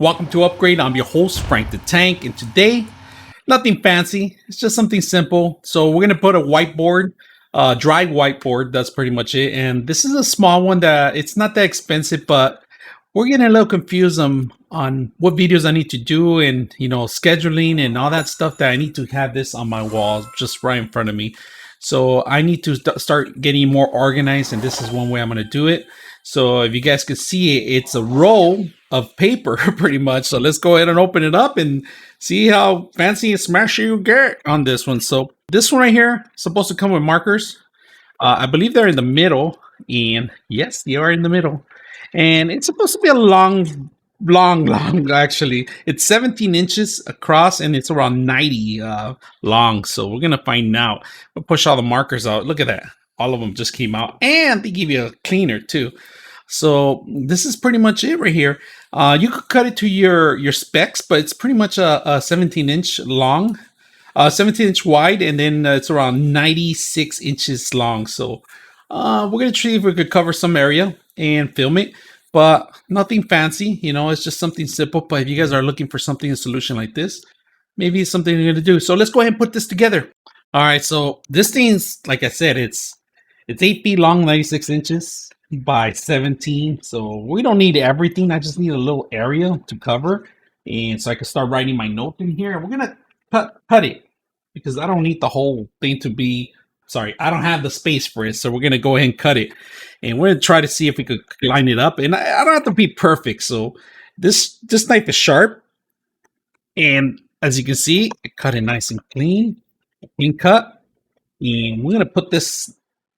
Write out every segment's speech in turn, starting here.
Welcome to Upgrade. I'm your host, Frank the Tank, and today, nothing fancy. It's just something simple. So we're gonna put a whiteboard, dry whiteboard. That's pretty much it. And this is a small one that it's not that expensive, but we're getting a little confused on what videos I need to do and scheduling and all that stuff that I need to have this on my wall just right in front of me. So I need to start getting more organized, and this is one way I'm gonna do it. So if you guys can see it, it's a roll of paper pretty much. So let's go ahead and open it up and see how fancy and smashy you get on this one. So this one right here is supposed to come with markers. I believe they're in the middle, and yes, they are in the middle. And it's supposed to be a long actually. It's 17 inches across and it's around 90 long. So we're gonna find out. We'll push all the markers out. Look at that. All of them just came out, and they give you a cleaner too. So this is pretty much it right here. You could cut it to your specs, but it's pretty much a 17 inch long, 17 inch wide, and then it's around 96 inches long. So we're gonna see if we could cover some area and film it, but nothing fancy. It's just something simple. But if you guys are looking for something, a solution like this, maybe it's something you're gonna do. So let's go ahead and put this together. All right, so this thing's, like I said, it's 8 feet long, 96 inches by 17. So we don't need everything. I just need a little area to cover. And so I can start writing my note in here. We're going to cut it because I don't need the whole thing to be, sorry, I don't have the space for it. So we're going to go ahead and cut it. And we're going to try to see if we could line it up. And I don't have to be perfect. So this knife is sharp. And as you can see, I cut it nice and clean cut. And we're going to put this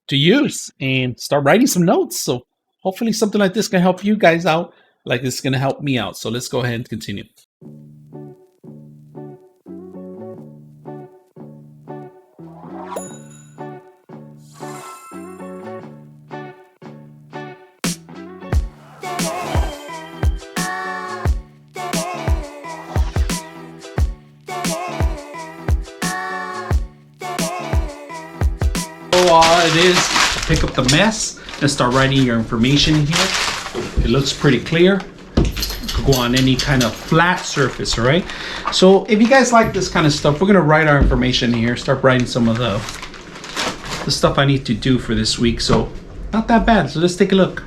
to use and start writing some notes. So hopefully something like this can help you guys out, like it's going to help me out. So let's go ahead and continue. All it is to pick up the mess and start writing your information in here. It looks pretty clear. It could go on any kind of flat surface, all right? So if you guys like this kind of stuff, we're gonna write our information in here, start writing some of the stuff I need to do for this week. So not that bad. So let's take a look.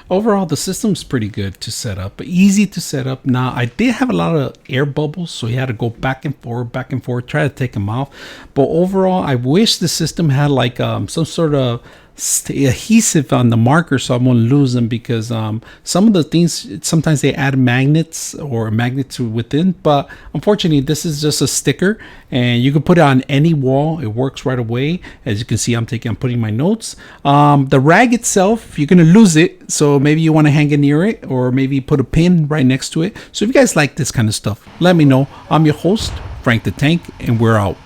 Overall, the system's pretty good to set up, easy to set up. Now, I did have a lot of air bubbles, so you had to go back and forth, try to take them off. But overall, I wish the system had like some sort of adhesive on the marker so I won't lose them, because some of the things, sometimes they add magnets or magnets within, but unfortunately this is just a sticker and you can put it on any wall. It works right away. As you can see, I'm putting my notes. The rag itself, you're gonna lose it, so maybe you want to hang it near it, or maybe put a pin right next to it. So if you guys like this kind of stuff, let me know. I'm your host, Frank the Tank, and we're out.